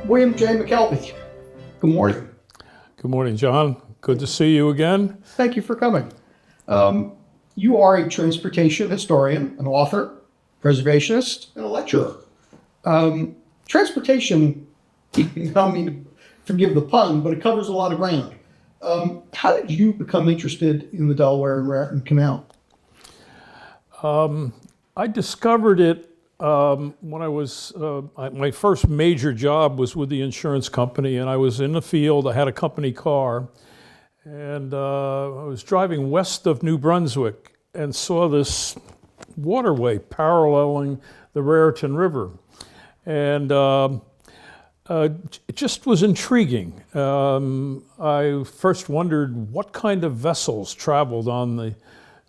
William J. McKelvey. Good morning. Good morning, John. Good to see you again. Thank you for coming. You are a transportation historian, an author, preservationist, and a lecturer. Transportation, I don't mean to forgive the pun, but it covers a lot of ground. How did you become interested in the Delaware and Raritan Canal? I discovered it when I was, my first major job was with the insurance company, and I was in the field. I had a company car, and I was driving west of New Brunswick and saw this waterway paralleling the Raritan River. And it just was intriguing. I first wondered what kind of vessels traveled on the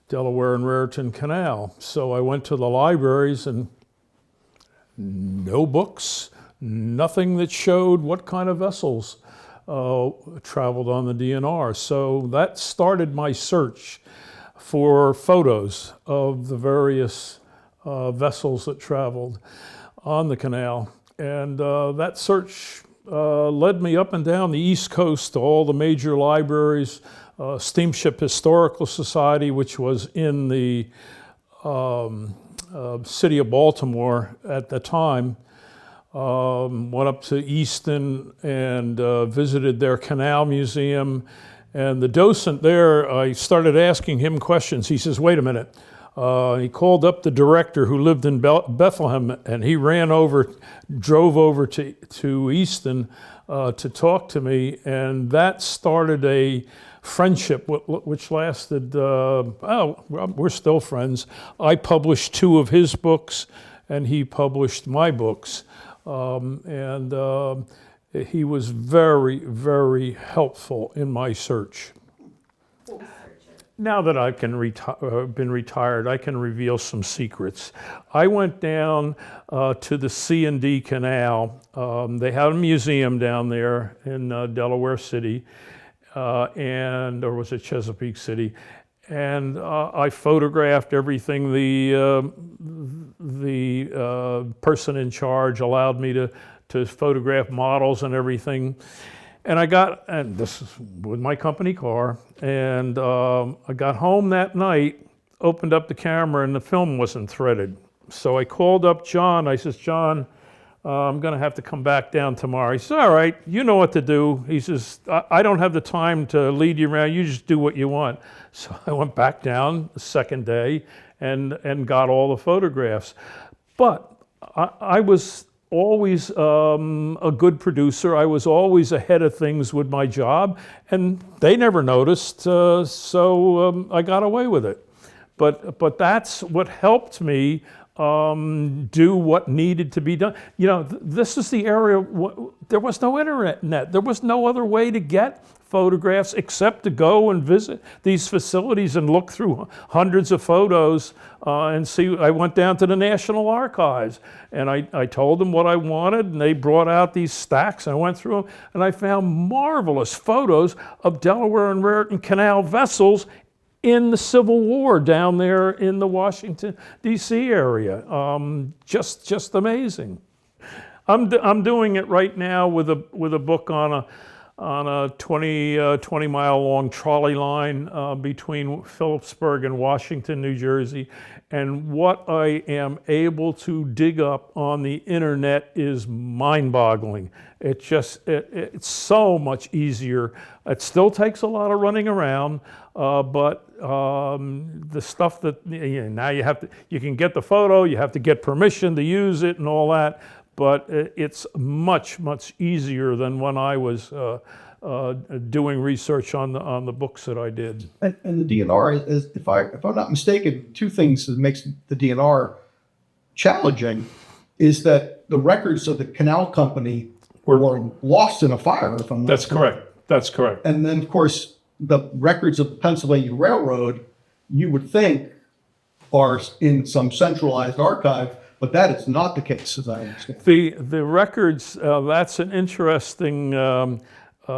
Delaware and Raritan Canal. So I went to the libraries, and no books, nothing that showed what kind of vessels traveled on the D&R. So that started my search for photos of the various vessels that traveled on the canal. And that search led me up and down the East Coast to all the major libraries, Steamship Historical Society, which was in the city of Baltimore at the time. Went up to Easton and visited their canal museum. And the docent there, I started asking him questions. He says, wait a minute. He called up the director who lived in Bethlehem, and he drove over to Easton to talk to me. And that started a friendship which lasted, we're still friends. I published 2 of his books, and he published my books. He was very, very helpful in my search. Now that I've been retired, I can reveal some secrets. I went down to the C&D Canal. They had a museum down there in Delaware City, or was it Chesapeake City? And I photographed everything. The person in charge allowed me to photograph models and everything. And this is with my company car, and I got home that night, opened up the camera, and the film wasn't threaded. So I called up John. I says, John, I'm gonna have to come back down tomorrow. He says, all right, you know what to do. He says, I don't have the time to lead you around, you just do what you want. So I went back down the second day and got all the photographs. But I was always a good producer. I was always ahead of things with my job, and they never noticed, so I got away with it. But that's what helped me do what needed to be done. You know, this is the area, there was no internet. There was no other way to get photographs except to go and visit these facilities and look through hundreds of photos and see. I went down to the National Archives, and I told them what I wanted, and they brought out these stacks. I went through them, and I found marvelous photos of Delaware and Raritan Canal vessels in the Civil War down there in the Washington, D.C. area. Just amazing. I'm doing it right now with a book on a 20 mile long trolley line between Phillipsburg and Washington, New Jersey. And what I am able to dig up on the internet is mind-boggling. It's so much easier. It still takes a lot of running around, but the stuff that, now you can get the photo, you have to get permission to use it and all that, but it's much, much easier than when I was doing research on the books that I did. And the D&R is, if I'm not mistaken, 2 things that makes the D&R challenging is that the records of the canal company were lost in a fire. If I'm not That's mistaken. correct. That's correct. And then, of course, the records of the Pennsylvania Railroad, you would think, are in some centralized archive, but that is not the case, as I understand. The records, that's an interesting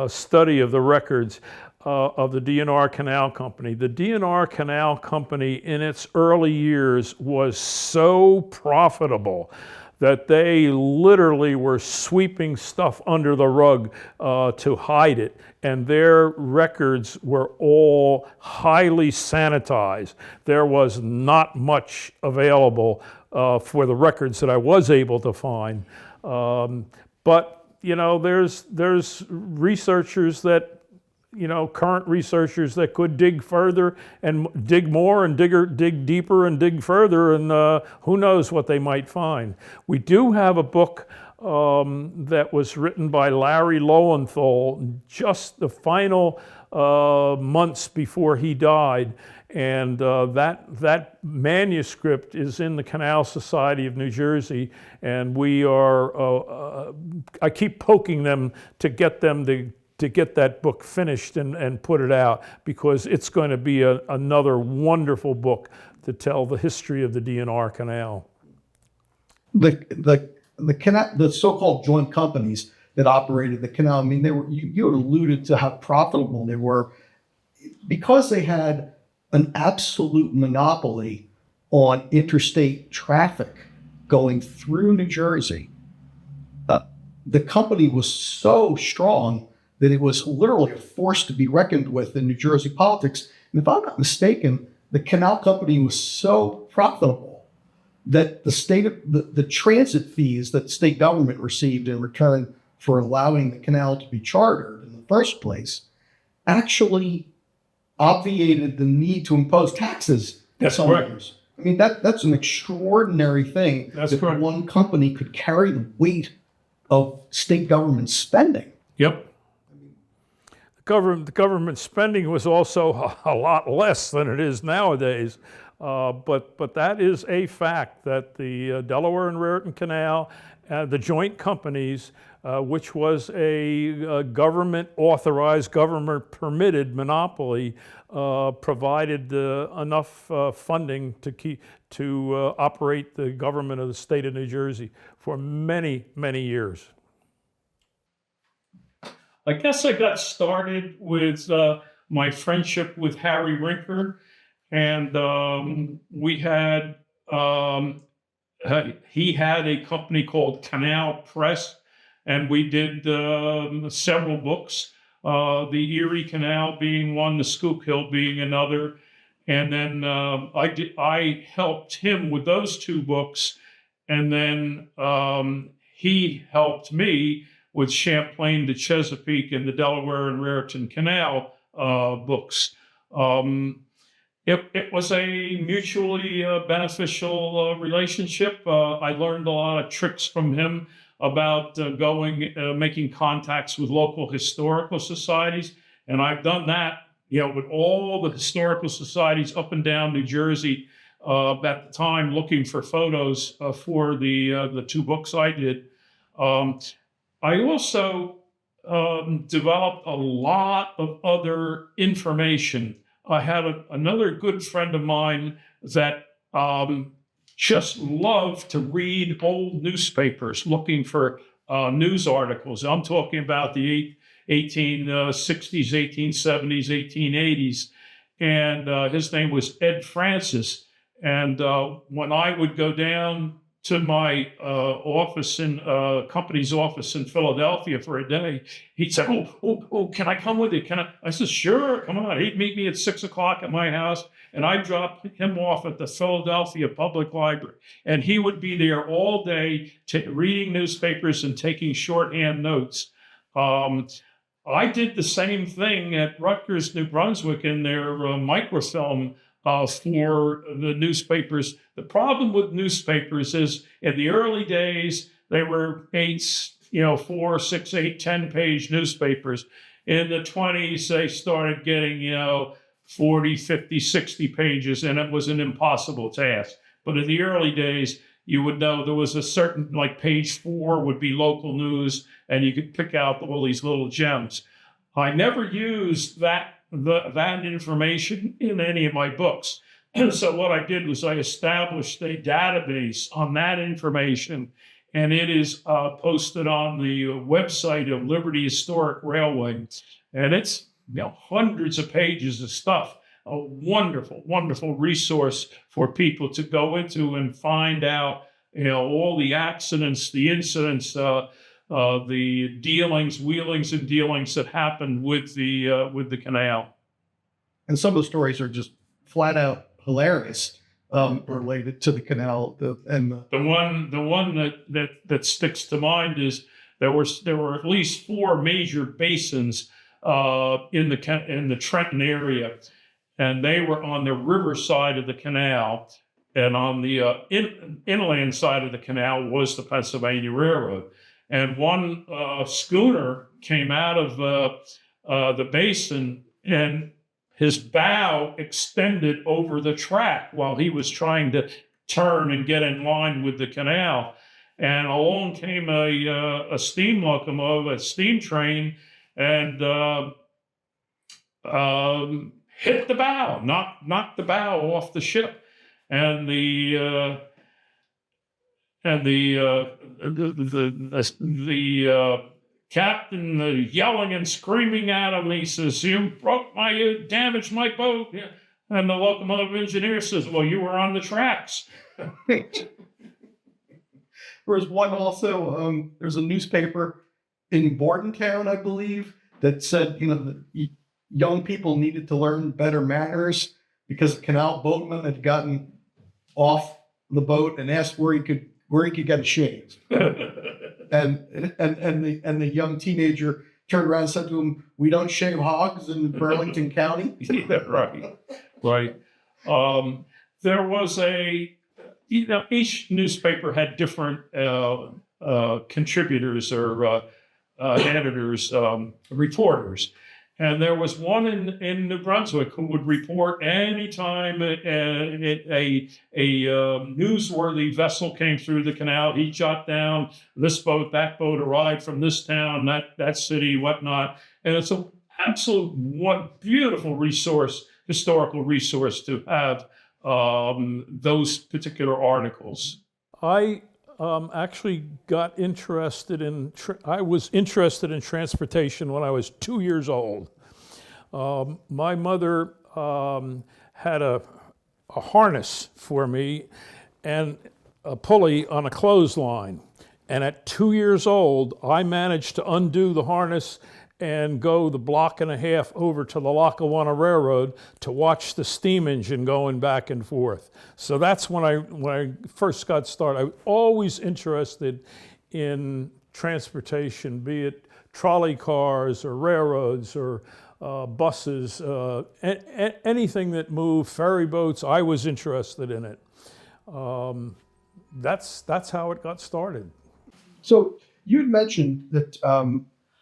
study of the records of the D&R Canal Company. The D&R Canal Company in its early years was so profitable that they literally were sweeping stuff under the rug to hide it. And their records were all highly sanitized. There was not much available for the records that I was able to find. But, you know, there's researchers that, you know, current researchers that could dig further and dig more and dig deeper and dig further, and who knows what they might find. We do have a book that was written by Larry Lowenthal just the final months before he died, and that manuscript is in the Canal Society of New Jersey, and we are, I keep poking them to get them to get that book finished and put it out, because it's going to be another wonderful book to tell the history of the D&R Canal. The canal, the so-called joint companies that operated the canal, I mean, they were, you had alluded to how profitable they were, because they had an absolute monopoly on interstate traffic going through New Jersey. The company was so strong that it was literally a force to be reckoned with in New Jersey politics. And if I'm not mistaken, the canal company was so profitable that the transit fees that the state government received in return for allowing the canal to be chartered in the first place actually obviated the need to impose taxes. That's correct. Others. I mean, that's an extraordinary thing. That's that correct. One company could carry the weight of state government spending. Yep. The government spending was also a lot less than it is nowadays. But that is a fact, that the Delaware and Raritan Canal, the joint companies, which was a government-authorized, government-permitted monopoly, provided enough funding to operate the government of the state of New Jersey for many, many years. I guess I got started with my friendship with Harry Rinker, and we had he had a company called Canal Press, and we did several books. The Erie Canal being one, the Schuylkill being another, and then I helped him with those two books, and then he helped me with Champlain to Chesapeake and the Delaware and Raritan Canal books. It was a mutually beneficial relationship. I learned a lot of tricks from him about making contacts with local historical societies. And I've done that, you know, with all the historical societies up and down New Jersey at the time, looking for photos for the two books I did. I also developed a lot of other information. I had another good friend of mine that just loved to read old newspapers, looking for news articles. I'm talking about the 1860s, 1870s, 1880s. And his name was Ed Francis. And when I would go down to my office company's office in Philadelphia for a day, he'd say, oh, can I come with you? I said, sure, come on. He'd meet me at 6 o'clock at my house, and I'd drop him off at the Philadelphia Public Library. And he would be there all day reading newspapers and taking shorthand notes. I did the same thing at Rutgers, New Brunswick, in their microfilm for the newspapers. The problem with newspapers is, in the early days, they were 4, 6, 8, 10-page newspapers. In the 20s, they started getting, 40, 50, 60 pages, and it was an impossible task. But in the early days, you would know there was a certain, like page 4 would be local news, and you could pick out all these little gems. I never used that information in any of my books. And so what I did was I established a database on that information, and it is posted on the website of Liberty Historic Railway. And it's hundreds of pages of stuff, a wonderful, wonderful resource for people to go into and find out all the accidents, the incidents, the dealings, wheelings and dealings that happened with the canal. And some of the stories are just flat out hilarious, related to the canal. The one that sticks to mind is there were at least 4 major basins in the Trenton area, and they were on the river side of the canal, and on the inland side of the canal was the Pennsylvania Railroad. And one schooner came out of the basin, and his bow extended over the track while he was trying to turn and get in line with the canal. And along came a steam locomotive, a steam train, and hit the bow, knocked the bow off the ship, and the captain yelling and screaming at him. He says, "You damaged my boat." And the locomotive engineer says, "Well, you were on the tracks." There was one also, there's a newspaper in Bordentown, I believe, that said, that young people needed to learn better manners because the canal boatman had gotten off the boat and asked where he could get a shave. and the young teenager turned around and said to him, "We don't shave hogs in Burlington County." Yeah, right. There was each newspaper had different contributors or editors, reporters. And there was one in New Brunswick who would report anytime a newsworthy vessel came through the canal. He'd jot down this boat, that boat arrived from this town, that city, whatnot. And it's an absolute beautiful historical resource to have those particular articles. I actually got interested in, I was interested in transportation when I was 2 years old. My mother had a harness for me and a pulley on a clothesline. And at 2 years old, I managed to undo the harness and go the block and a half over to the Lackawanna Railroad to watch the steam engine going back and forth. So that's when I first got started. I was always interested in transportation, be it trolley cars or railroads or buses, anything that moved, ferry boats. I was interested in it. That's how it got started. So you had mentioned that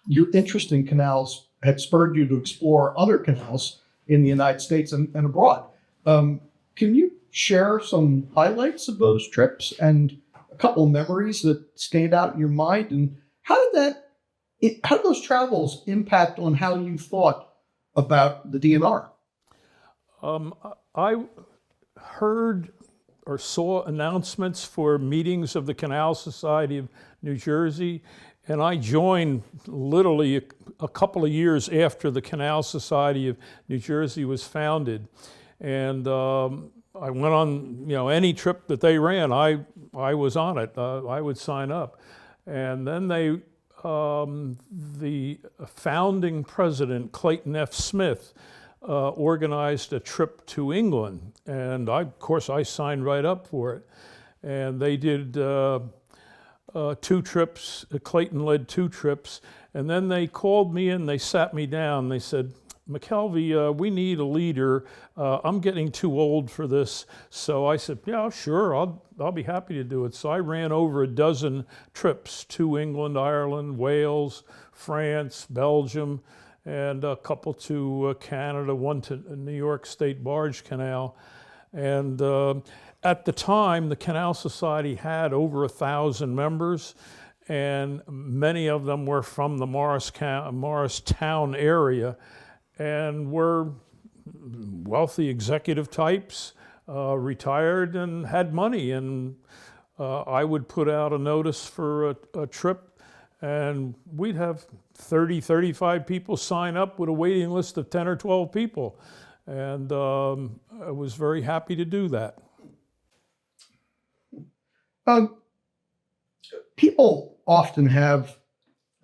your interest in canals had spurred you to explore other canals in the United States and abroad. Can you share some highlights of those trips and a couple of memories that stand out in your mind? And how did those travels impact on how you thought about the D&R? I heard or saw announcements for meetings of the Canal Society of New Jersey, and I joined literally a couple of years after the Canal Society of New Jersey was founded. And I went on, any trip that they ran, I was on it. I would sign up. And then the founding president, Clayton F. Smith, organized a trip to England. And of course, I signed right up for it. And they did 2 trips. Clayton led 2 trips. And then they called me in, they sat me down. They said, "McKelvey, we need a leader. I'm getting too old for this." So I said, "Yeah, sure, I'll be happy to do it." So I ran over a dozen trips to England, Ireland, Wales, France, Belgium, and a couple to Canada, one to New York State Barge Canal. And at the time, the Canal Society had over 1,000 members, and many of them were from the Morristown area, and were wealthy executive types, retired and had money. And I would put out a notice for a trip, and we'd have 30, 35 people sign up with a waiting list of 10 or 12 people. And I was very happy to do that. Um, People often have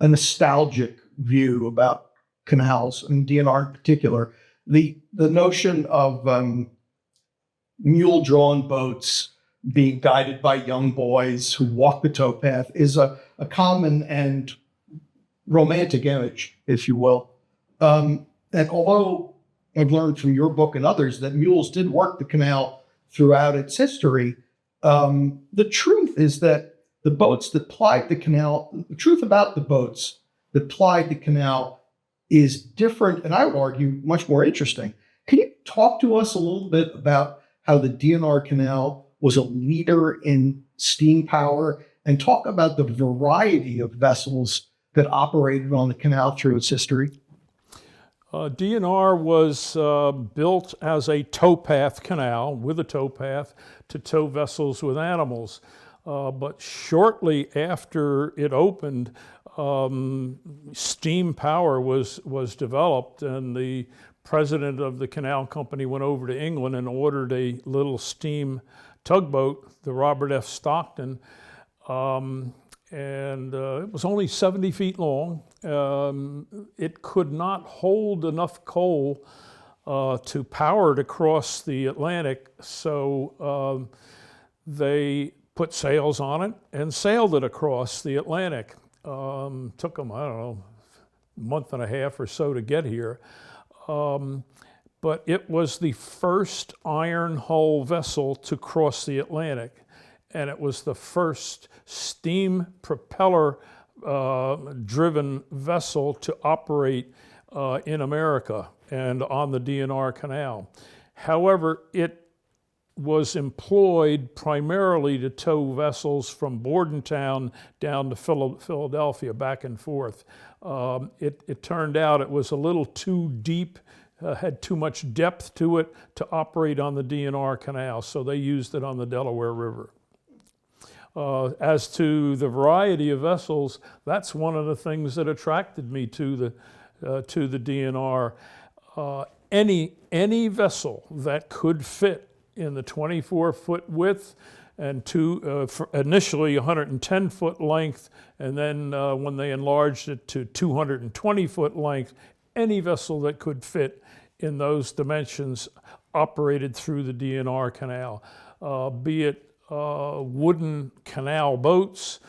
a nostalgic view about canals, and DNR in particular. The notion of mule-drawn boats being guided by young boys who walk the towpath is a common and romantic image, if you will. And although I've learned from your book and others that mules did work the canal throughout its history, the truth is that the boats that plied the canal, the truth about the boats that plied the canal is different, and I would argue much more interesting. Can you talk to us a little bit about how the D&R Canal was a leader in steam power, and talk about the variety of vessels that operated on the canal through its history? D&R was built as a towpath canal with a towpath to tow vessels with animals. But shortly after it opened, steam power was developed, and the president of the canal company went over to England and ordered a little steam tugboat, the Robert F. Stockton, and it was only 70 feet long. It could not hold enough coal to power it across the Atlantic, so they put sails on it and sailed it across the Atlantic. Took them, I don't know, a month and a half or so to get here. But it was the first iron hull vessel to cross the Atlantic, and it was the first steam propeller driven vessel to operate in America and on the D&R Canal. However, it was employed primarily to tow vessels from Bordentown down to Philadelphia, back and forth. It turned out it was a little too deep, had too much depth to it to operate on the D&R Canal, so they used it on the Delaware River. As to the variety of vessels, that's one of the things that attracted me to the D&R. Any vessel that could fit in the 24-foot width and initially 110-foot length, and then when they enlarged it to 220-foot length, any vessel that could fit in those dimensions operated through the D&R Canal, be it wooden canal boats,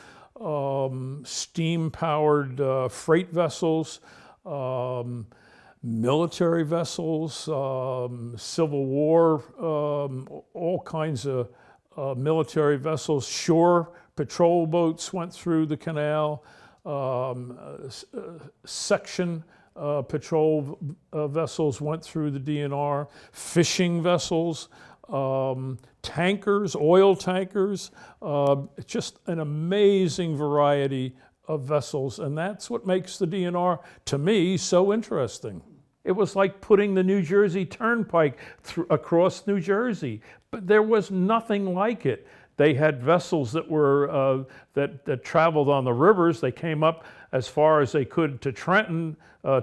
steam-powered freight vessels, military vessels, Civil War, all kinds of military vessels. Shore patrol boats went through the canal, section patrol vessels went through the D&R, fishing vessels, tankers, oil tankers, just an amazing variety of vessels, and that's what makes the D&R, to me, so interesting. It was like putting the New Jersey Turnpike across New Jersey, but there was nothing like it. They had vessels that were that traveled on the rivers. They came up as far as they could to Trenton,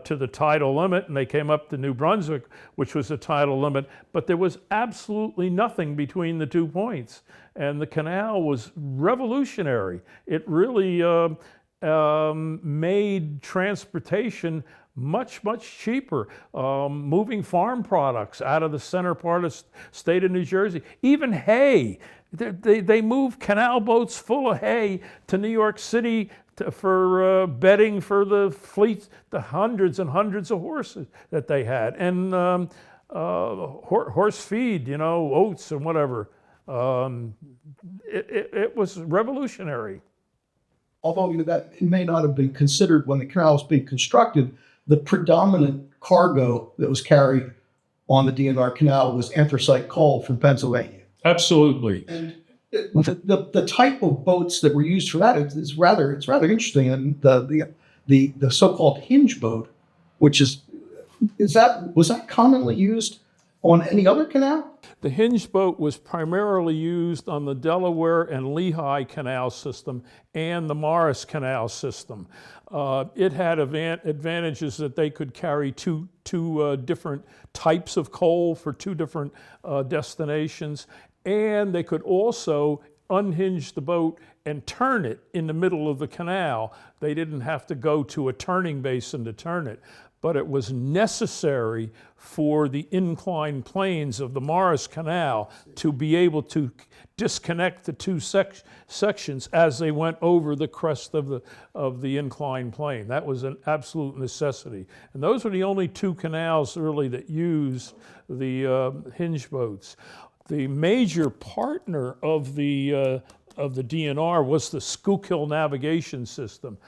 to the tidal limit, and they came up to New Brunswick, which was the tidal limit, but there was absolutely nothing between the 2 points. And the canal was revolutionary. It really made transportation much cheaper, moving farm products out of the center part of the state of New Jersey. Even hay. They moved canal boats full of hay to New York City for bedding for the fleet, the hundreds and hundreds of horses that they had, and horse feed, oats and whatever. It was revolutionary. Although that may not have been considered when the canal was being constructed, the predominant cargo that was carried on the D&R Canal was anthracite coal from Pennsylvania. Absolutely. And the type of boats that were used for that is rather interesting. And the so-called hinge boat, which was that commonly used on any other canal? The hinge boat was primarily used on the Delaware and Lehigh Canal system and the Morris Canal system. It had advantages that they could carry two different types of coal for two different destinations, and they could also unhinge the boat and turn it in the middle of the canal. They didn't have to go to a turning basin to turn it, but it was necessary for the inclined planes of the Morris Canal to be able to disconnect the two sections as they went over the crest of the inclined plane. That was an absolute necessity. And those were the only two canals really that used the hinge boats. The major partner of the D&R was the Schuylkill navigation system.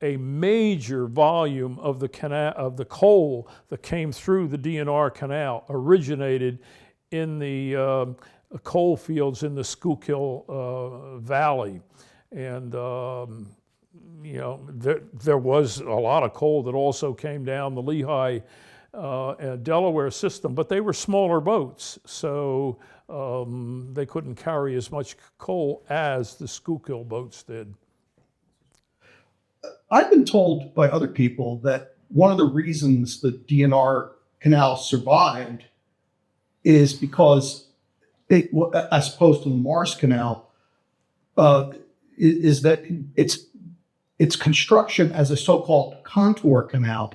A major volume of the coal that came through the D&R Canal originated in the coal fields in the Schuylkill Valley, and there was a lot of coal that also came down the Lehigh and Delaware system, but they were smaller boats, so they couldn't carry as much coal as the Schuylkill boats did. I've been told by other people that one of the reasons the D&R Canal survived is because it, as opposed to the Morris Canal, is that its construction as a so-called contour canal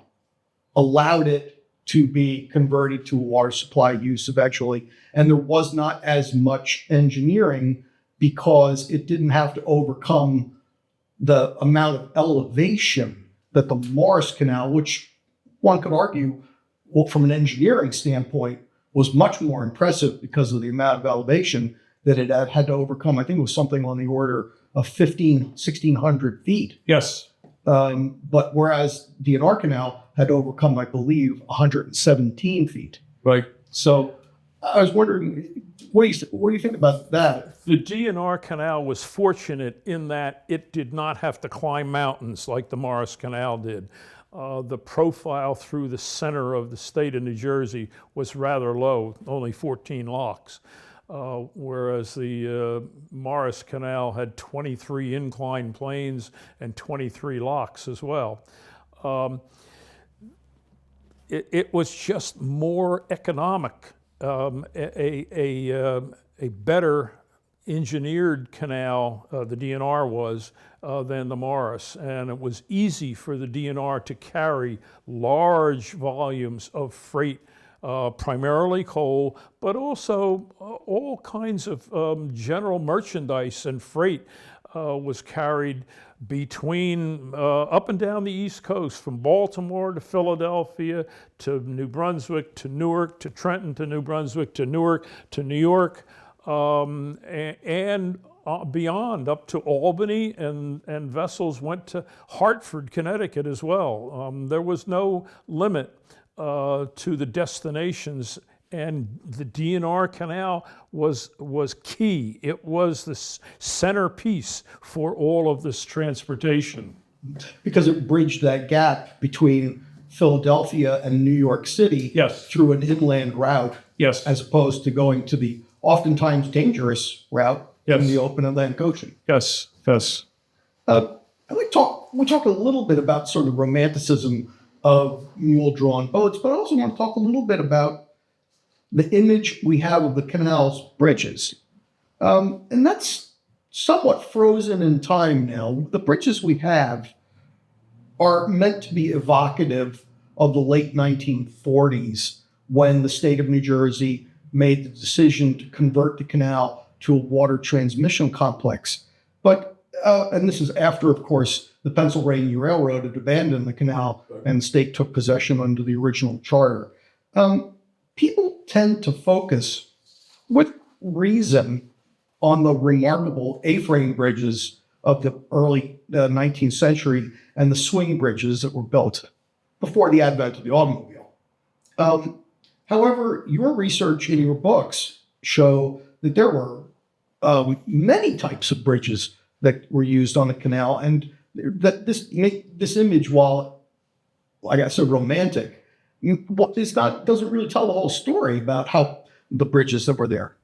allowed it to be converted to water supply use eventually, and there was not as much engineering because it didn't have to overcome the amount of elevation that the Morris Canal, which one could argue, well, from an engineering standpoint, was much more impressive because of the amount of elevation that it had to overcome. I think it was something on the order of 1,600 feet. Yes. But whereas the D&R Canal had to overcome, I believe, 117 feet. Right. So I was wondering, what do you think about that? The D&R Canal was fortunate in that it did not have to climb mountains like the Morris Canal did. The profile through the center of the state of New Jersey was rather low, only 14 locks, whereas the Morris Canal had 23 inclined planes and 23 locks as well. It was just more economic, a better engineered canal, the D&R was, than the Morris. And it was easy for the D&R to carry large volumes of freight, primarily coal, but also all kinds of general merchandise and freight was carried between up and down the East Coast, from Baltimore to Philadelphia to New Brunswick to Newark to Trenton to New Brunswick to Newark to New York, and beyond up to Albany, and vessels went to Hartford, Connecticut as well. There was no limit to the destinations, and the D&R Canal was key. It was the centerpiece for all of this transportation. Because it bridged that gap between Philadelphia and New York City. Yes. Through an inland route. Yes. As opposed to going to the oftentimes dangerous route. Yes. In the open Atlantic Ocean. Yes. Yes. I'd like we talk a little bit about sort of romanticism of mule-drawn boats, but I also want to talk a little bit about the image we have of the canal's bridges. And that's somewhat frozen in time now. The bridges we have are meant to be evocative of the late 1940s, when the state of New Jersey made the decision to convert the canal to a water transmission complex. But, and this is after, of course, the Pennsylvania Railroad had abandoned the canal and the state took possession under the original charter. People tend to focus, with reason, on the remarkable A-frame bridges of the early 19th century and the swing bridges that were built before the advent of the automobile. However, your research in your books show that there were many types of bridges that were used on the canal, and that this image, while, like I said, romantic, doesn't really tell the whole story about how the bridges that were there.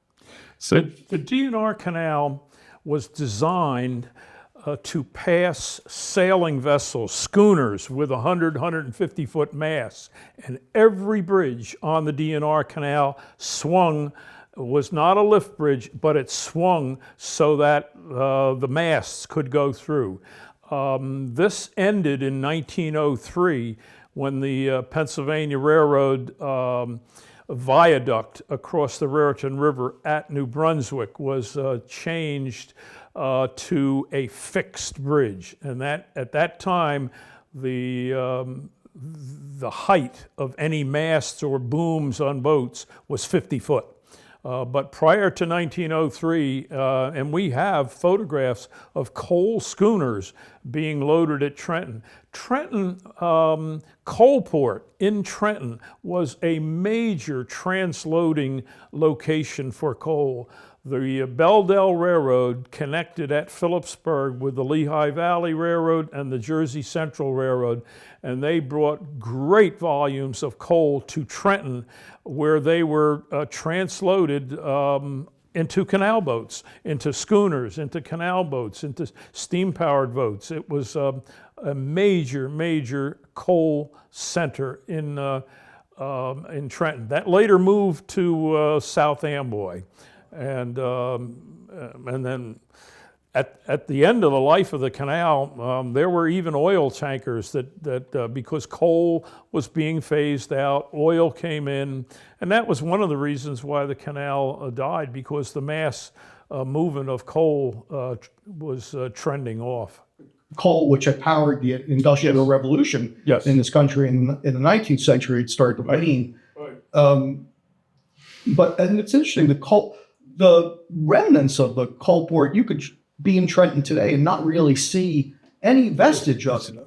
So the D&R Canal was designed to pass sailing vessels, schooners with 100, 150-foot masts, and every bridge on the D&R Canal swung was not a lift bridge, but it swung so that the masts could go through. This ended in 1903 when the Pennsylvania Railroad viaduct across the Raritan River at New Brunswick was changed to a fixed bridge. And that at that time, the height of any masts or booms on boats was 50 foot. But prior to 1903, and we have photographs of coal schooners being loaded at Trenton. Trenton, Coalport in Trenton was a major transloading location for coal. The Belldale Railroad connected at Phillipsburg with the Lehigh Valley Railroad and the Jersey Central Railroad, and they brought great volumes of coal to Trenton, where they were transloaded into canal boats, into schooners, into canal boats, into steam-powered boats. It was a major, major coal center in Trenton. That later moved to South Amboy. And then at the end of the life of the canal, there were even oil tankers that because coal was being phased out, oil came in, and that was one of the reasons why the canal died, because the mass movement of coal was trending off. Coal, which had powered the Industrial Revolution in this country in the 19th century, it started to wane. Right. And it's interesting, the remnants of the coal port, you could be in Trenton today and not really see any vestige of it.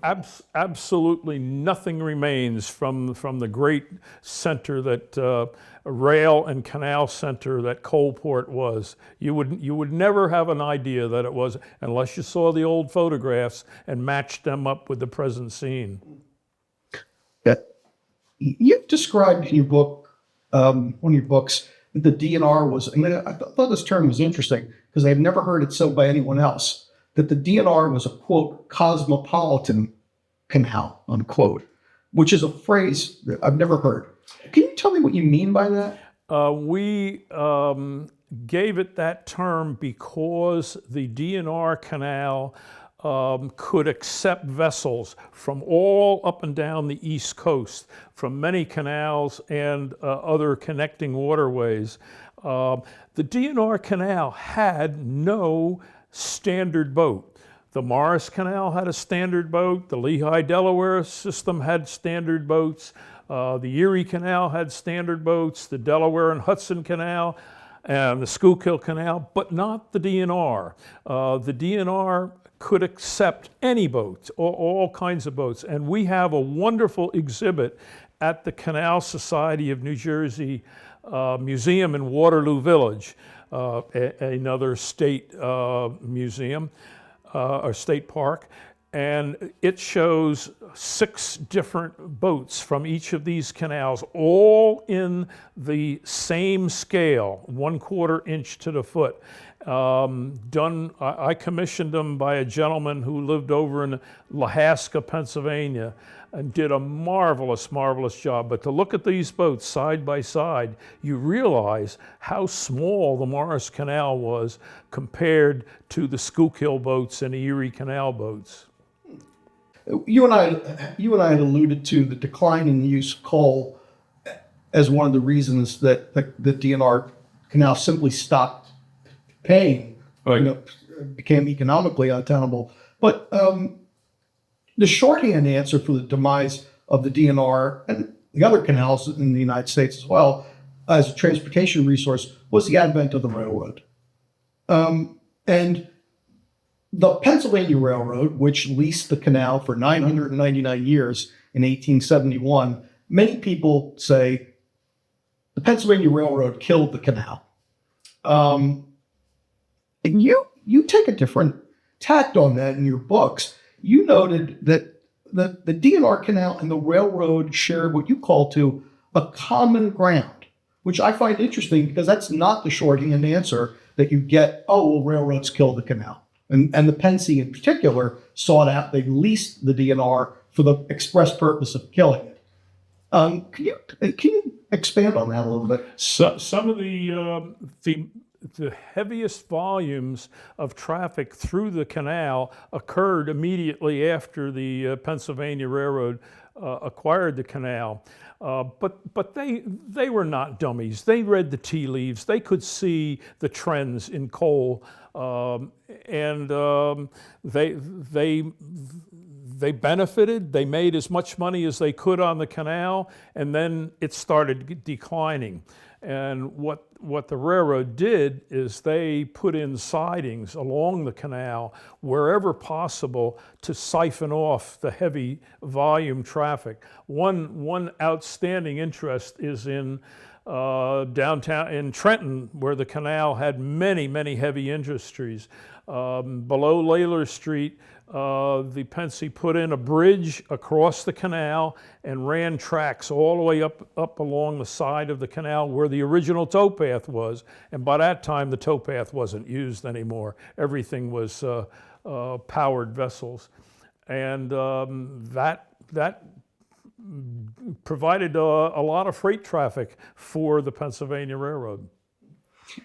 Absolutely nothing remains from the great center that rail and canal center that Coalport was. You would never have an idea that it was unless you saw the old photographs and matched them up with the present scene. Yeah. You've described in your book, one of your books, that the D&R was, and I thought this term was interesting because I've never heard it said by anyone else, that the D&R was a, quote, cosmopolitan canal, unquote, which is a phrase that I've never heard. Can you tell me what you mean by that? We gave it that term because the D&R Canal could accept vessels from all up and down the East Coast, from many canals and other connecting waterways. The D&R Canal had no standard boat. The Morris Canal had a standard boat. The Lehigh Delaware system had standard boats. The Erie Canal had standard boats. The Delaware and Hudson Canal and the Schuylkill Canal, but not the D&R. The D&R could accept any boat, all kinds of boats. And we have a wonderful exhibit at the Canal Society of New Jersey Museum in Waterloo Village, another state museum or state park. And it shows 6 different boats from each of these canals, all in the same scale, 1/4 inch to the foot. I commissioned them by a gentleman who lived over in Lahaska, Pennsylvania, and did a marvelous, marvelous job. But to look at these boats side by side, you realize how small the Morris Canal was compared to the Schuylkill boats and the Erie Canal boats. You and I had alluded to the decline in the use of coal as one of the reasons that the D&R Canal simply stopped paying, Right. Became economically untenable. But the shorthand answer for the demise of the D&R and the other canals in the United States as well as a transportation resource was the advent of the railroad. And the Pennsylvania Railroad, which leased the canal for 999 years in 1871, many people say the Pennsylvania Railroad killed the canal. And you take a different tact on that in your books. You noted that the D&R Canal and the railroad shared what you call to a common ground, which I find interesting because that's not the shorthand answer that you get, oh, well, railroads killed the canal. And the Pennsy in particular sought out, they leased the D&R for the express purpose of killing it. Can you expand on that a little bit. So, some of the heaviest volumes of traffic through the canal occurred immediately after the Pennsylvania Railroad acquired the canal. But they were not dummies. They read the tea leaves. They could see the trends in coal, they benefited. They made as much money as they could on the canal, and then it started declining. And what the railroad did is they put in sidings along the canal wherever possible to siphon off the heavy volume traffic. One outstanding interest is in downtown in Trenton, where the canal had many heavy industries. Below Layler Street, the Pensy put in a bridge across the canal and ran tracks all the way up along the side of the canal where the original towpath was. And by that time, the towpath wasn't used anymore. Everything was powered vessels. And that provided a lot of freight traffic for the Pennsylvania Railroad.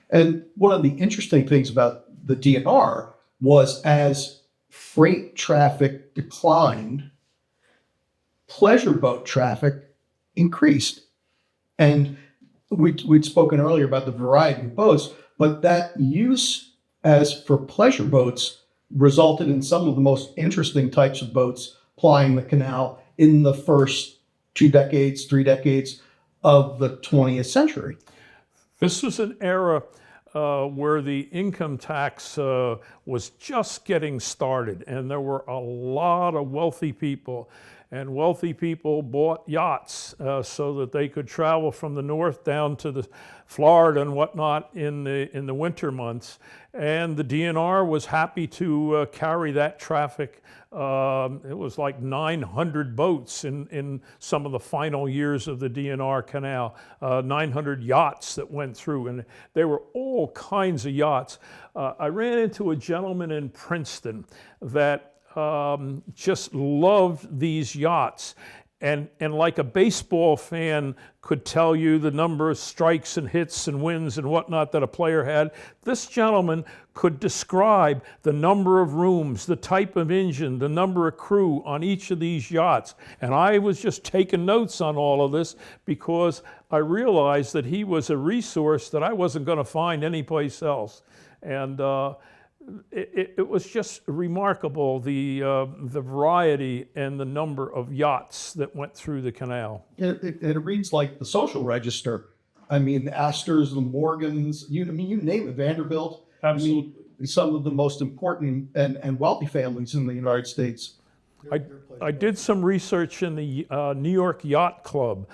And one of the interesting things about the D&R was as freight traffic declined, pleasure boat traffic increased. And we'd spoken earlier about the variety of boats, but that use as for pleasure boats resulted in some of the most interesting types of boats plying the canal in the first 2 decades, 3 decades of the 20th century. This was an era where the income tax was just getting started, and there were a lot of wealthy people. And wealthy people bought yachts so that they could travel from the north down to the Florida and whatnot in the winter months. And the D&R was happy to carry that traffic. It was like 900 boats in some of the final years of the D&R Canal, 900 yachts that went through, and there were all kinds of yachts. I ran into a gentleman in Princeton that just loved these yachts, and like a baseball fan could tell you the number of strikes and hits and wins and whatnot that a player had, this gentleman could describe the number of rooms, the type of engine, the number of crew on each of these yachts. And I was just taking notes on all of this because I realized that he was a resource that I wasn't going to find anyplace else. And it was just remarkable, the variety and the number of yachts that went through the canal. It reads like the social register. I mean, the Astors, the Morgans, you name it, Vanderbilt. Absolutely. I mean, some of the most important and wealthy families in the United States. I did some research in the New York Yacht Club.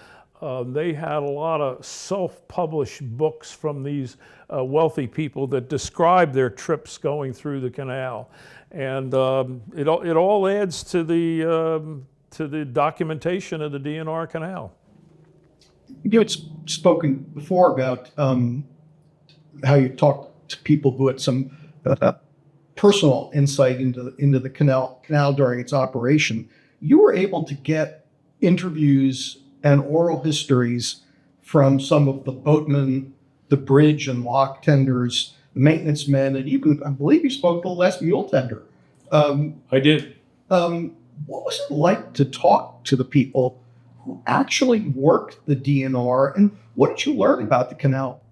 They had a lot of self-published books from these wealthy people that describe their trips going through the canal, and it all adds to the documentation of the D&R Canal. You had spoken before about how you talked to people who had some personal insight into the canal during its operation. You were able to get interviews and oral histories from some of the boatmen, the bridge and lock tenders, the maintenance men, and even, I believe you spoke to the last mule tender. I did. What was it like to talk to the people who actually worked the D&R, and what did you learn about the canal?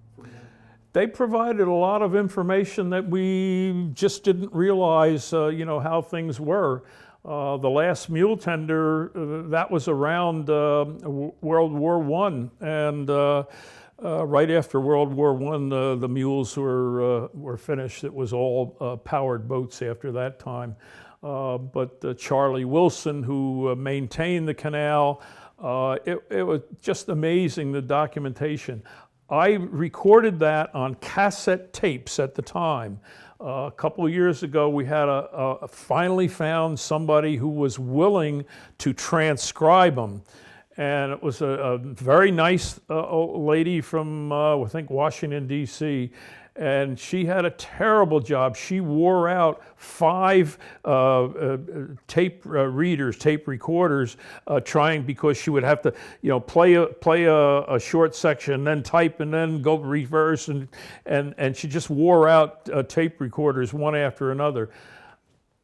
They provided a lot of information that we just didn't realize, how things were. The last mule tender, that was around World War I, and right after World War I, the mules were finished. It was all powered boats after that time. But Charlie Wilson, who maintained the canal, it was just amazing, the documentation. I recorded that on cassette tapes at the time. A couple of years ago, we had finally found somebody who was willing to transcribe them. And it was a very nice old lady from, I think, Washington, D.C. and she had a terrible job. She wore out 5 tape readers, tape recorders, trying, because she would have to, play a short section, then type, and then go reverse, and she just wore out tape recorders one after another.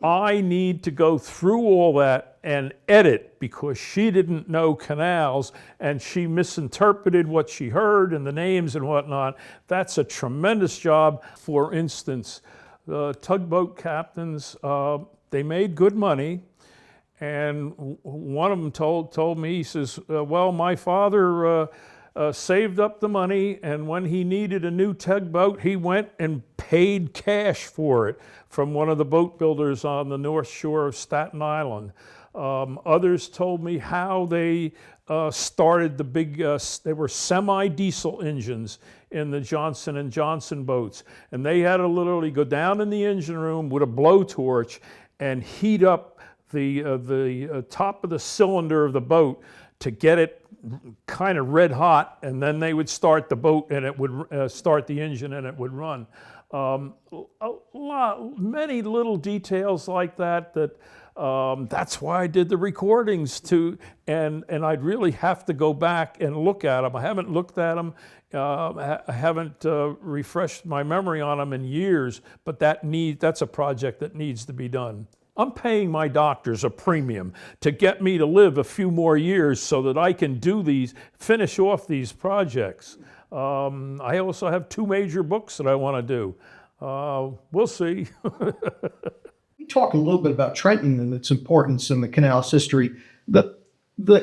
I need to go through all that and edit, because she didn't know canals and she misinterpreted what she heard and the names and whatnot. That's a tremendous job. For instance, the tugboat captains, they made good money. And one of them told me, he says, well, my father saved up the money, and when he needed a new tugboat, he went and paid cash for it from one of the boat builders on the north shore of Staten Island. Others told me how they started the big, they were semi-diesel engines in the Johnson & Johnson boats. And they had to literally go down in the engine room with a blowtorch and heat up the top of the cylinder of the boat to get it kind of red hot, and then they would start the boat, and it would start the engine, and it would run. Many little details like that. That's why I did the recordings too, and I'd really have to go back and look at them. I haven't looked at them. I haven't refreshed my memory on them in years. But that's a project that needs to be done. I'm paying my doctors a premium to get me to live a few more years so that I can finish off these projects. I also have 2 major books that I want to do. We'll see. We talk a little bit about Trenton and its importance in the canal's history. The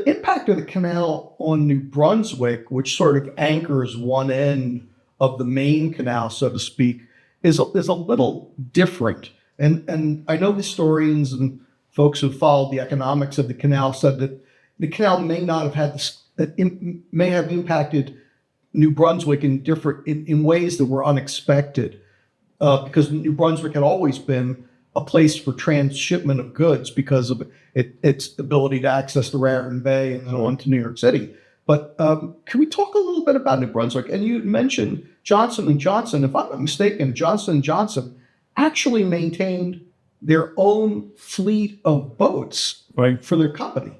impact of the canal on New Brunswick, which sort of anchors one end of the main canal, so to speak, is a little different. And I know historians and folks who followed the economics of the canal said that the canal may not have had may have impacted New Brunswick in ways that were unexpected, because New Brunswick had always been a place for transshipment of goods because of its ability to access the Raritan Bay and on to New York City. But can we talk a little bit about New Brunswick? And you mentioned Johnson & Johnson. If I'm not mistaken, Johnson & Johnson actually maintained their own fleet of boats, right, for their company.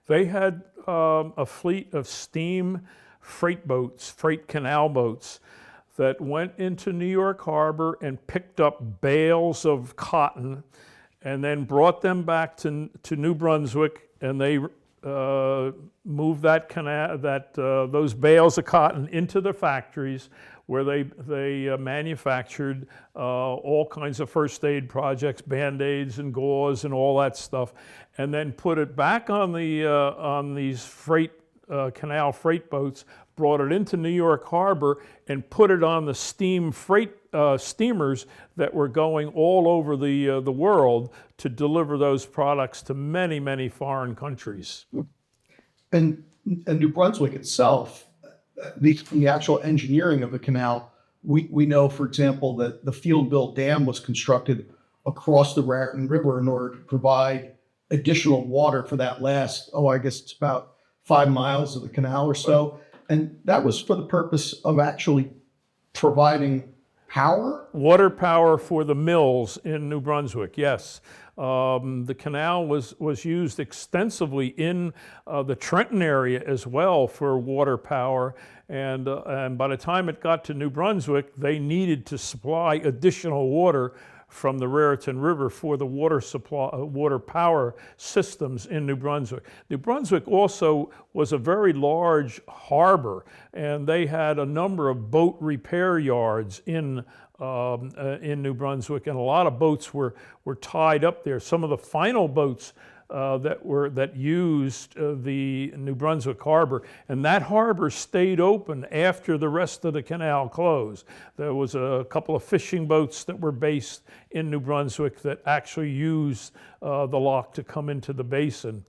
They had a fleet of steam freight boats, freight canal boats, that went into New York Harbor and picked up bales of cotton and then brought them back to New Brunswick, and they moved those bales of cotton into the factories where they manufactured all kinds of first aid projects, Band-Aids and gauze and all that stuff, and then put it back on these canal freight boats, brought it into New York Harbor, and put it on the steamers that were going all over the world to deliver those products to many, many foreign countries. And New Brunswick itself, the actual engineering of the canal, we know, for example, that the field-built dam was constructed across the Raritan River in order to provide additional water for that last, I guess it's about 5 miles of the canal or so. And that was for the purpose of actually providing power? Water power for the mills in New Brunswick, yes. The canal was used extensively in the Trenton area as well for water power. And by the time it got to New Brunswick, they needed to supply additional water from the Raritan River for the water power systems in New Brunswick. New Brunswick also was a very large harbor, and they had a number of boat repair yards in New Brunswick, and a lot of boats were tied up there. Some of the final boats that used the New Brunswick harbor, and that harbor stayed open after the rest of the canal closed. There was a couple of fishing boats that were based in New Brunswick that actually used the lock to come into the basin.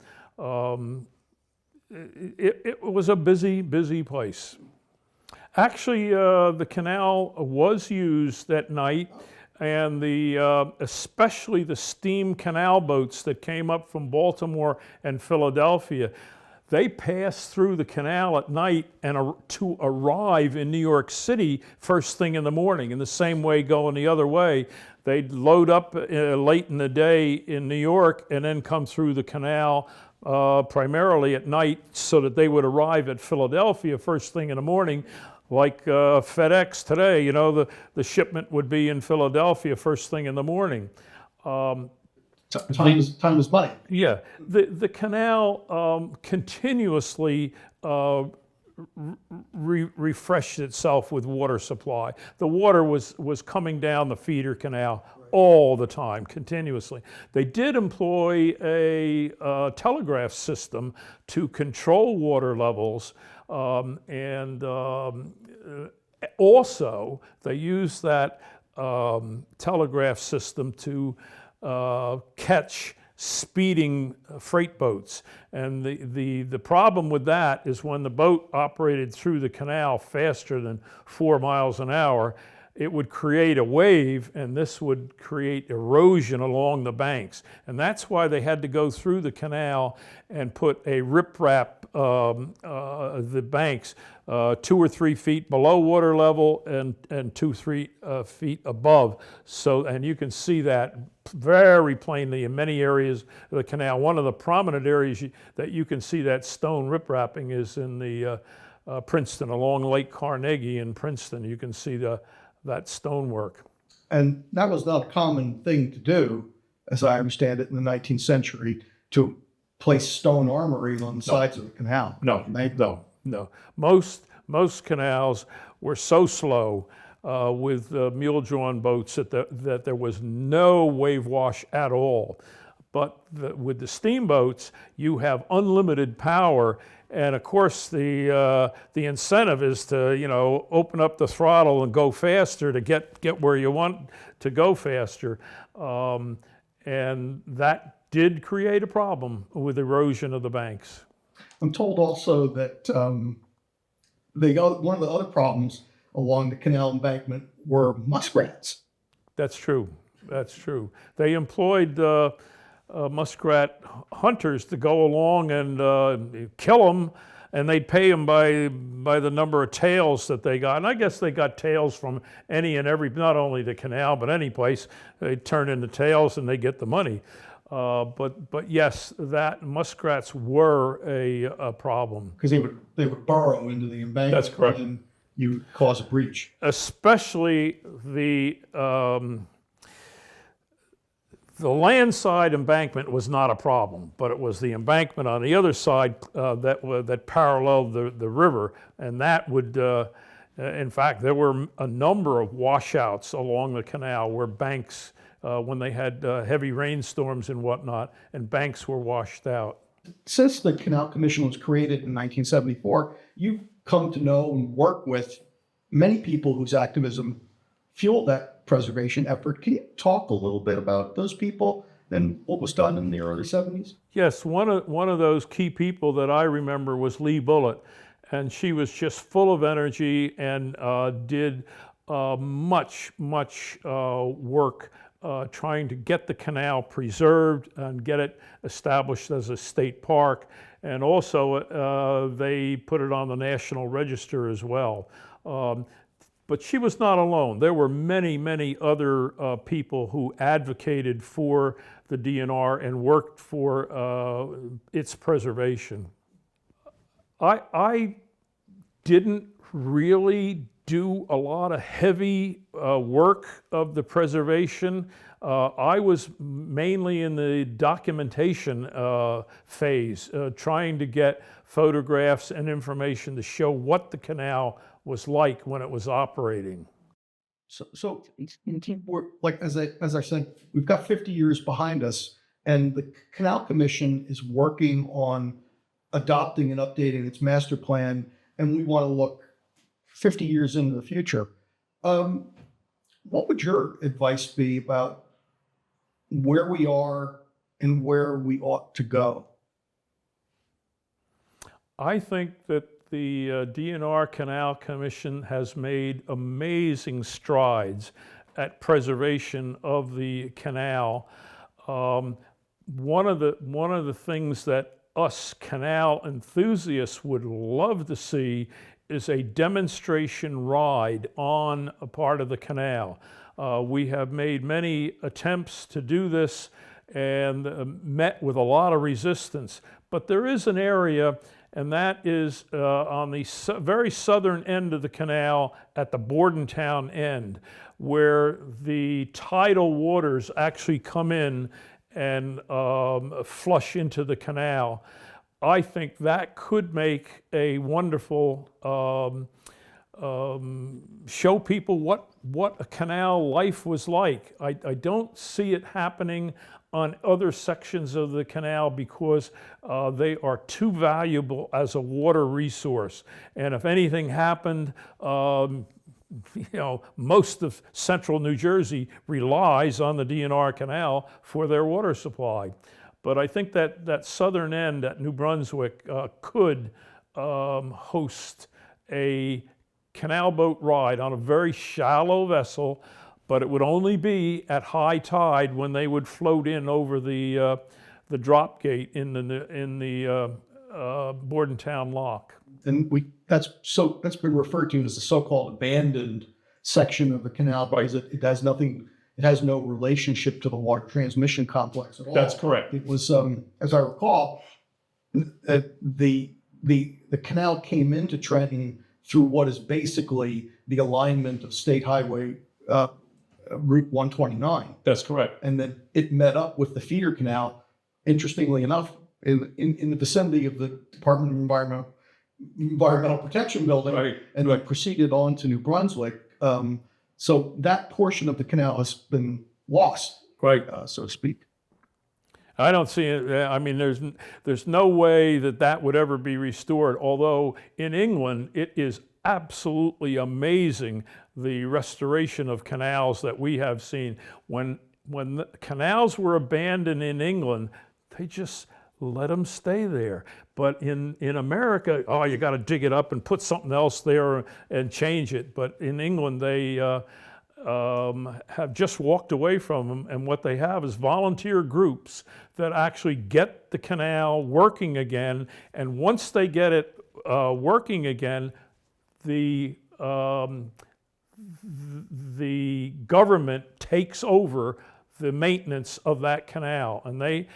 It was a busy place. Actually, the canal was used that night, and especially the steam canal boats that came up from Baltimore and Philadelphia, They pass through the canal at night and to arrive in New York City first thing in the morning. In the same way, going the other way, they'd load up late in the day in New York and then come through the canal primarily at night, so that they would arrive at Philadelphia first thing in the morning. Like FedEx today, you know, the shipment would be in Philadelphia first thing in the morning. Time is money. Yeah, the canal continuously refreshed itself with water supply. The water was coming down the feeder canal all the time, continuously. They did employ a telegraph system to control water levels, and also they used that telegraph system to catch speeding freight boats. And the problem with that is when the boat operated through the canal faster than 4 miles an hour, it would create a wave, and this would create erosion along the banks. And that's why they had to go through the canal and put a riprap the banks 2 or 3 feet below water level and 2-3 feet above. So, and you can see that very plainly in many areas of the canal. One of the prominent areas that you can see that stone riprapping is in the Princeton, along Lake Carnegie in Princeton. You can see that stonework. And that was not a common thing to do, as I understand it, in the 19th century, to place stone armory on the sides of the canal. No. Most canals were so slow with mule-drawn boats that there was no wave wash at all. But with the steamboats, you have unlimited power. And of course, the incentive is to, you know, open up the throttle and go faster to get where you want to go faster. And that did create a problem with erosion of the banks. I'm told also that one of the other problems along the canal embankment were muskrats. That's true. They employed muskrat hunters to go along and kill them, and they'd pay them by the number of tails that they got. And I guess they got tails from any and every, not only the canal, but any place. They turn into tails and they get the money. But yes, that muskrats were a problem. Because they would burrow into the embankment. That's correct. And you would cause a breach. Especially the landside embankment was not a problem, but it was the embankment on the other side that paralleled the river, and that would, in fact, there were a number of washouts along the canal where banks, when they had heavy rainstorms and whatnot, and banks were washed out. Since the Canal Commission was created in 1974, you've come to know and work with many people whose activism fueled that preservation effort. Can you talk a little bit about those people and what was done in the early 70s? Yes, one of those key people that I remember was Lee Bullitt, and she was just full of energy and did much work trying to get the canal preserved and get it established as a state park, and also they put it on the National Register as well. But she was not alone. There were many other people who advocated for the D&R and worked for its preservation. I didn't really do a lot of heavy work of the preservation. I was mainly in the documentation phase, trying to get photographs and information to show what the canal was like when it was operating. So we're, like, as I said, we've got 50 years behind us, and the Canal Commission is working on adopting and updating its master plan, and we want to look 50 years into the future. What would your advice be about where we are and where we ought to go? I think that the D&R Canal Commission has made amazing strides at preservation of the canal. One of the things that us canal enthusiasts would love to see is a demonstration ride on a part of the canal. We have made many attempts to do this and met with a lot of resistance. But there is an area, and that is on the very southern end of the canal at the Bordentown end, where the tidal waters actually come in and flush into the canal. I think that could make a wonderful show people what a canal life was like. I don't see it happening on other sections of the canal because they are too valuable as a water resource. And if anything happened, most of central New Jersey relies on the D&R Canal for their water supply. But I think that southern end at New Brunswick could host a canal boat ride on a very shallow vessel, but it would only be at high tide when they would float in over the drop gate in the Bordentown lock. And that's been referred to as the so-called abandoned section of the canal because it has nothing. It has no relationship to the water transmission complex at all. That's correct. It was, as I recall, the canal came into Trenton through what is basically the alignment of State Highway Route 129. That's correct. And then it met up with the feeder canal, interestingly enough, in the vicinity of the Department of Environmental Protection building, Right. and Right. proceeded on to New Brunswick. So that portion of the canal has been lost, Right. so to speak. I don't see it. I mean, there's no way that would ever be restored. Although in England, it is absolutely amazing the restoration of canals that we have seen. When the canals were abandoned in England, they just let them stay there. But in America, you got to dig it up and put something else there and change it. But in England, they have just walked away from them, and what they have is volunteer groups that actually get the canal working again. And once they get it working again, the government takes over the maintenance of that canal, and they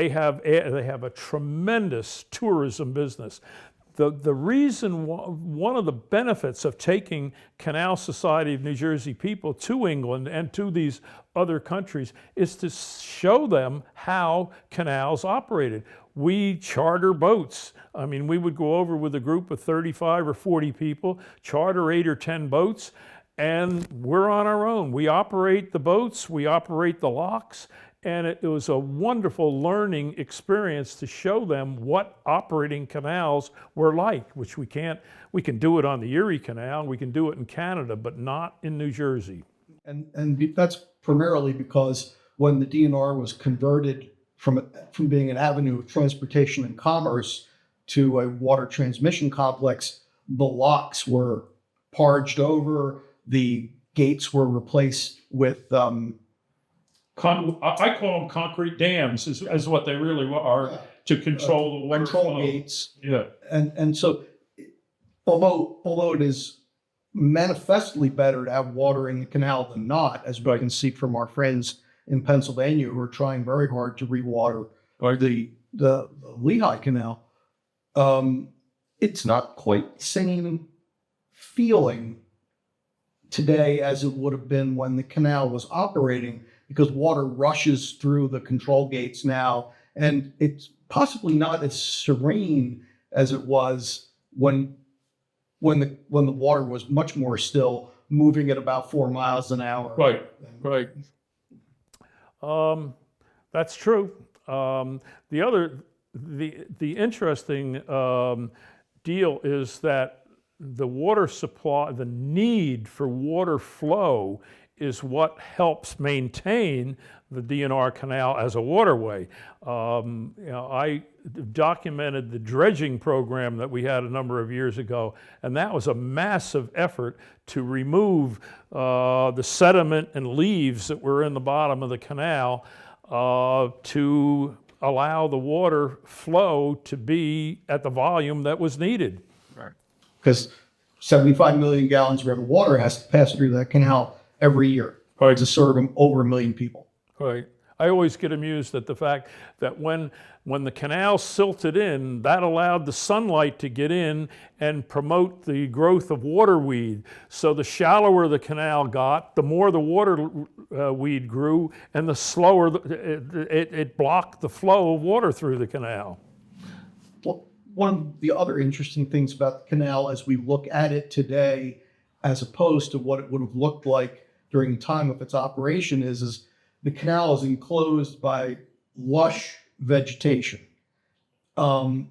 have a tremendous tourism business. The reason, one of the benefits of taking Canal Society of New Jersey people to England and to these other countries is to show them how canals operated. We charter boats. I mean, we would go over with a group of 35 or 40 people, charter 8 or 10 boats, and we're on our own. We operate the boats, we operate the locks, and it was a wonderful learning experience to show them what operating canals were like, which we can do it on the Erie Canal, we can do it in Canada, but not in New Jersey. And that's primarily because when the DNR was converted from being an avenue of transportation and commerce to a water transmission complex, the locks were parged over, the gates were replaced with I call them concrete dams, is what they really are, to control the water control flow. gates. Yeah. And so, although it is manifestly better to have water in the canal than not, as we can see from our friends in Pennsylvania who are trying very hard to rewater the Lehigh Canal, it's not quite the same feeling today as it would have been when the canal was operating, because water rushes through the control gates now, and it's possibly not as serene as it was when the water was much more still, moving at about 4 miles an hour. Right. That's true. The interesting deal is that the water supply, the need for water flow, is what helps maintain the D&R Canal as a waterway. I documented the dredging program that we had a number of years ago, and that was a massive effort to remove the sediment and leaves that were in the bottom of the canal to allow the water flow to be at the volume that was needed. Because 75 million gallons worth of water has to pass through that canal every year to serve over 1 million people. Right. I always get amused at the fact that when the canal silted in, that allowed the sunlight to get in and promote the growth of water weed. So the shallower the canal got, the more the water weed grew, and the slower it blocked the flow of water through the canal. Well, one of the other interesting things about the canal as we look at it today, as opposed to what it would have looked like during the time of its operation, is the canal is enclosed by lush vegetation. And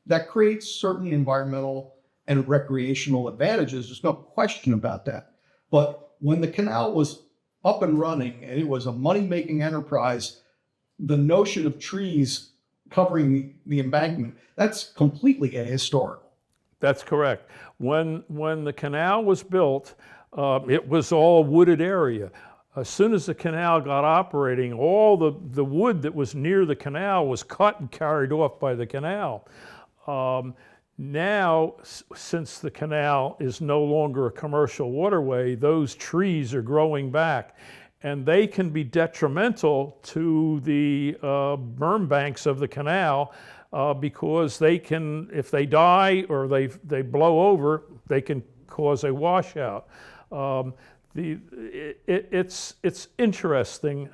that creates certain environmental and recreational advantages. There's no question about that. But when the canal was up and running and it was a money-making enterprise, the notion of trees covering the embankment, that's completely ahistorical. That's correct. When the canal was built, it was all wooded area. As soon as the canal got operating, all the wood that was near the canal was cut and carried off by the canal. Now, since the canal is no longer a commercial waterway, those trees are growing back, and they can be detrimental to the berm banks of the canal because they can, if they die or they blow over, they can cause a washout. It's interesting.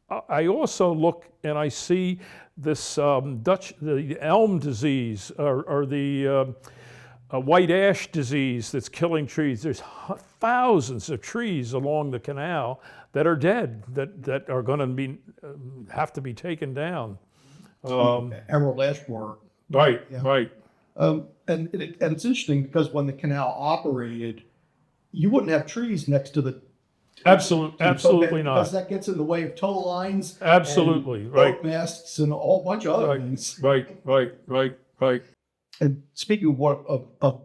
I also look and I see this the elm disease or the white ash disease that's killing trees. There's thousands of trees along the canal that are dead, that are going to be have to be taken down. Emerald ash borer. Right, Yeah. right. And it's interesting because when the canal operated, you wouldn't have trees next to the Absolutely not. Because that gets in the way of tow lines. Absolutely, and right. boat masts and a whole bunch of other things. Right. And speaking of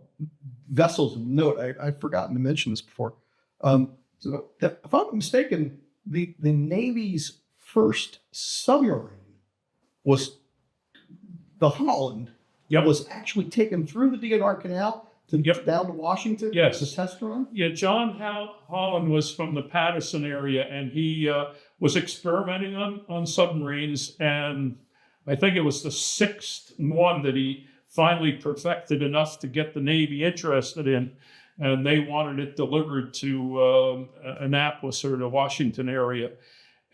vessels of note, I've forgotten to mention this before. So if I'm not mistaken, the Navy's first submarine was the Holland. Yep. Was actually taken through the D&R Canal down to Washington. Yes. As a test run. Yeah, John Holland was from the Patterson area, and he was experimenting on submarines, and I think it was the sixth one that he finally perfected enough to get the Navy interested in, and they wanted it delivered to Annapolis or the Washington area.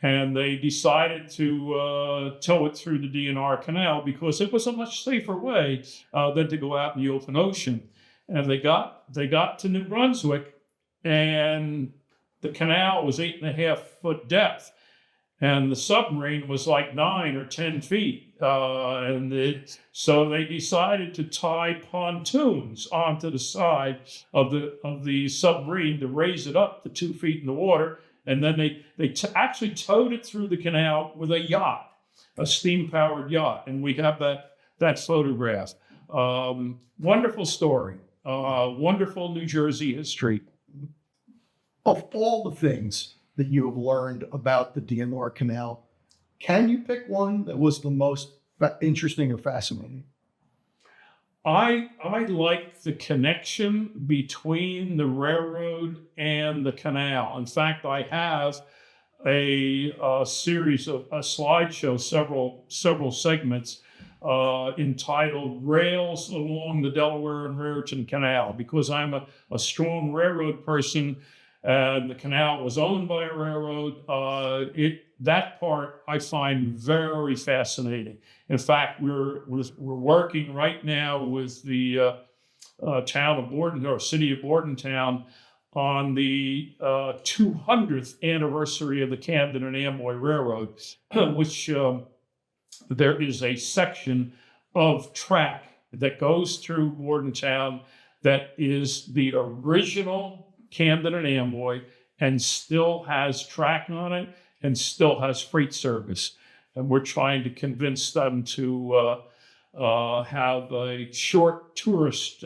And they decided to tow it through the D&R Canal because it was a much safer way than to go out in the open ocean. And they got to New Brunswick, and the canal was 8.5 foot depth, and the submarine was like 9 or 10 feet. So they decided to tie pontoons onto the side of the submarine to raise it up to 2 feet in the water. And then they actually towed it through the canal with a yacht, a steam-powered yacht. And we have that photograph. Wonderful story. Wonderful New Jersey history. Of all the things that you have learned about the D&R Canal, can you pick one that was the most interesting or fascinating? I like the connection between the railroad and the canal. In fact, I have a series of a slideshow, several segments entitled "Rails Along the Delaware and Raritan Canal," because I'm a strong railroad person, and the canal was owned by a railroad. That part I find very fascinating. In fact, we're working right now with the town of Borden, or city of Bordentown, on the 200th anniversary of the Camden and Amboy Railroad, which there is a section of track that goes through Bordentown that is the original Camden and Amboy and still has track on it and still has freight service. And we're trying to convince them to have a short tourist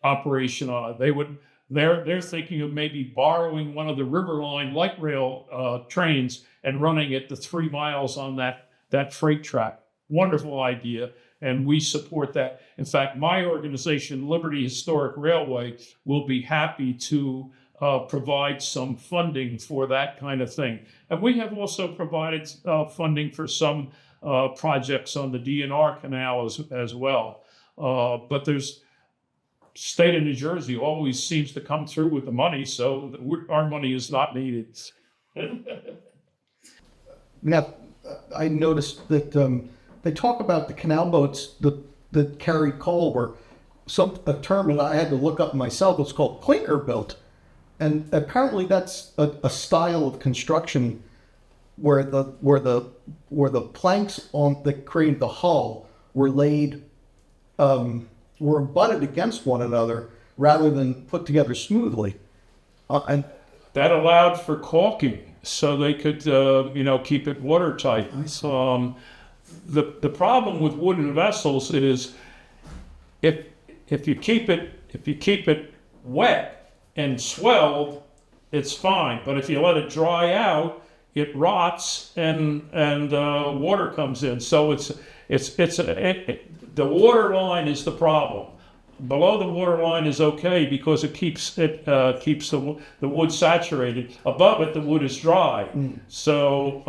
operation on it. They're thinking of maybe borrowing one of the River Line light rail trains and running it to 3 miles on that freight track. Wonderful idea, and we support that. In fact, my organization, Liberty Historic Railway, will be happy to provide some funding for that kind of thing. And we have also provided funding for some projects on the D&R Canal as well. But there's state of New Jersey always seems to come through with the money, so our money is not needed. Now, I noticed that they talk about the canal boats that carry coal, or a term that I had to look up myself. It's called clinker built, and apparently that's a style of construction where the planks that created the hull were laid were butted against one another rather than put together smoothly, and that allowed for caulking, so they could keep it watertight. The problem with wooden vessels is if you keep it wet and swelled, it's fine. But if you let it dry out, it rots and water comes in. So the water line is the problem. Below the water line is okay because it keeps the wood saturated. Above it, the wood is dry. So,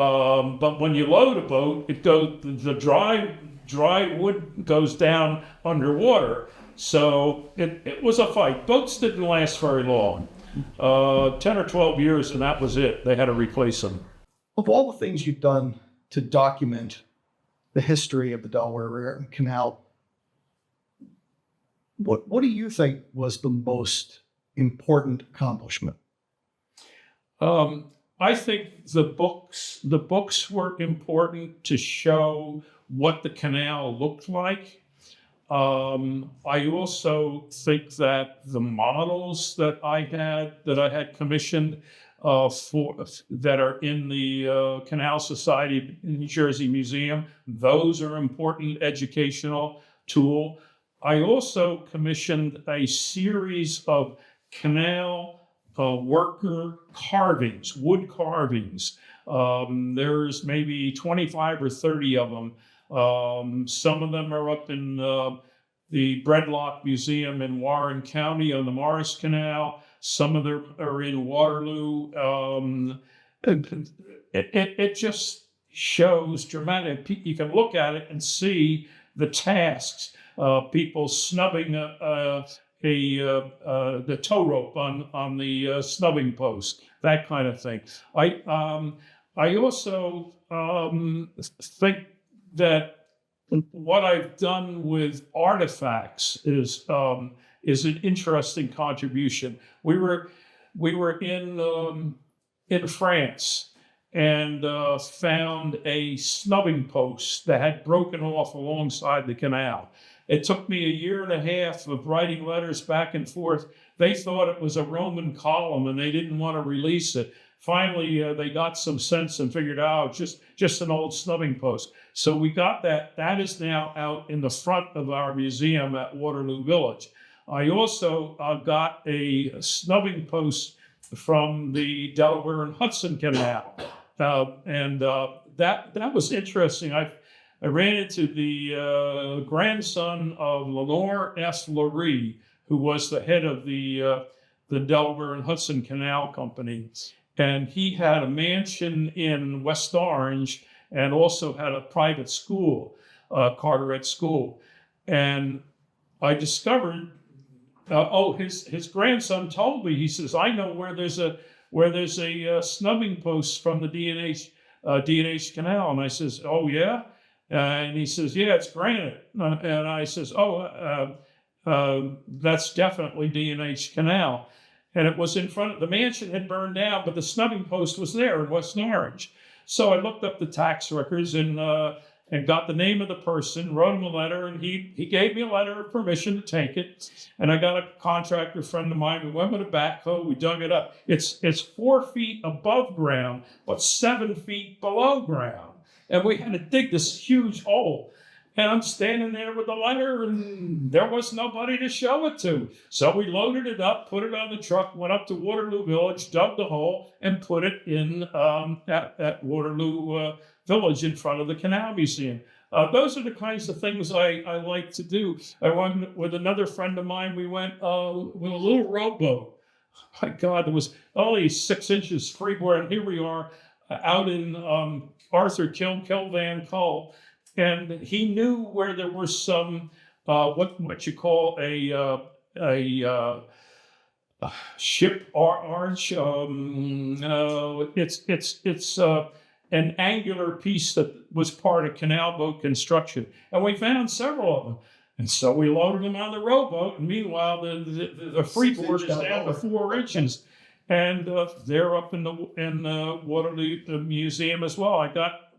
but when you load a boat, the dry wood goes down underwater. So it was a fight. Boats didn't last very long, 10 or 12 years, and that was it. They had to replace them. of all the things you've done to document the history of the Delaware Raritan Canal, what do you think was the most important accomplishment? I think the books were important to show what the canal looked like. I also think that the models that I had commissioned that are in the Canal Society New Jersey Museum, those are important educational tool. I also commissioned a series of canal worker carvings, wood carvings. There's maybe 25 or 30 of them. Some of them are up in the Breadlock Museum in Warren County on the Morris Canal. Some of them are in Waterloo. It just shows dramatic. You can look at it and see the tasks. People snubbing the tow rope on the snubbing post, that kind of thing. I also think that what I've done with artifacts is an interesting contribution. We were in France and found a snubbing post that had broken off alongside the canal. It took me a year and a half of writing letters back and forth. They thought it was a Roman column and they didn't want to release it. Finally, they got some sense and figured out just an old snubbing post. So we got that. That is now out in the front of our museum at Waterloo Village. I also got a snubbing post from the Delaware and Hudson Canal. That was interesting. I ran into the grandson of Lenore F. Lurie, who was the head of the Delaware and Hudson Canal Company. And he had a mansion in West Orange and also had a private school, Carteret School. And I discovered, his grandson told me, he says, I know where there's a snubbing post from the D&H Canal. And I says, oh yeah? And he says, yeah, it's granite. And I says, that's definitely D&H Canal. And it was in front of the mansion had burned down, but the snubbing post was there in West Orange. So I looked up the tax records and got the name of the person, wrote him a letter, and he gave me a letter of permission to take it. And I got a contractor friend of mine. We went with a backhoe. We dug it up. It's 4 feet above ground, but 7 feet below ground. And we had to dig this huge hole. And I'm standing there with the letter, and there was nobody to show it to. So we loaded it up, put it on the truck, went up to Waterloo Village, dug the hole, and put it in at Waterloo Village in front of the Canal Museum. Those are the kinds of things I like to do. I went with another friend of mine. We went with a little rowboat. My God, it was only 6 inches freeboard, and here we are out in Arthur Kilvan Cove. And he knew where there was some what you call a ship arch. It's an angular piece that was part of canal boat construction, and we found several of them. And so we loaded them on the rowboat. And meanwhile, the freeboard is down to 4 inches, and they're up in the Waterloo Museum as well. I got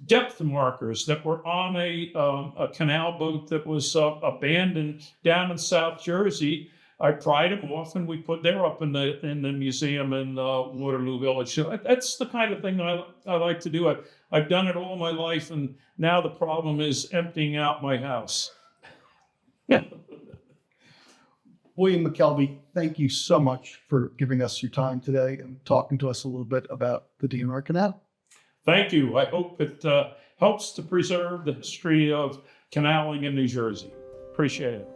depth markers that were on a canal boat that was abandoned down in South Jersey. I pried them off, and they're up in the museum in Waterloo Village. So that's the kind of thing I like to do. I've done it all my life, and now the problem is emptying out my house. William McKelvey, thank you so much for giving us your time today and talking to us a little bit about the D&R Canal. Thank you. I hope it helps to preserve the history of canaling in New Jersey. Appreciate it.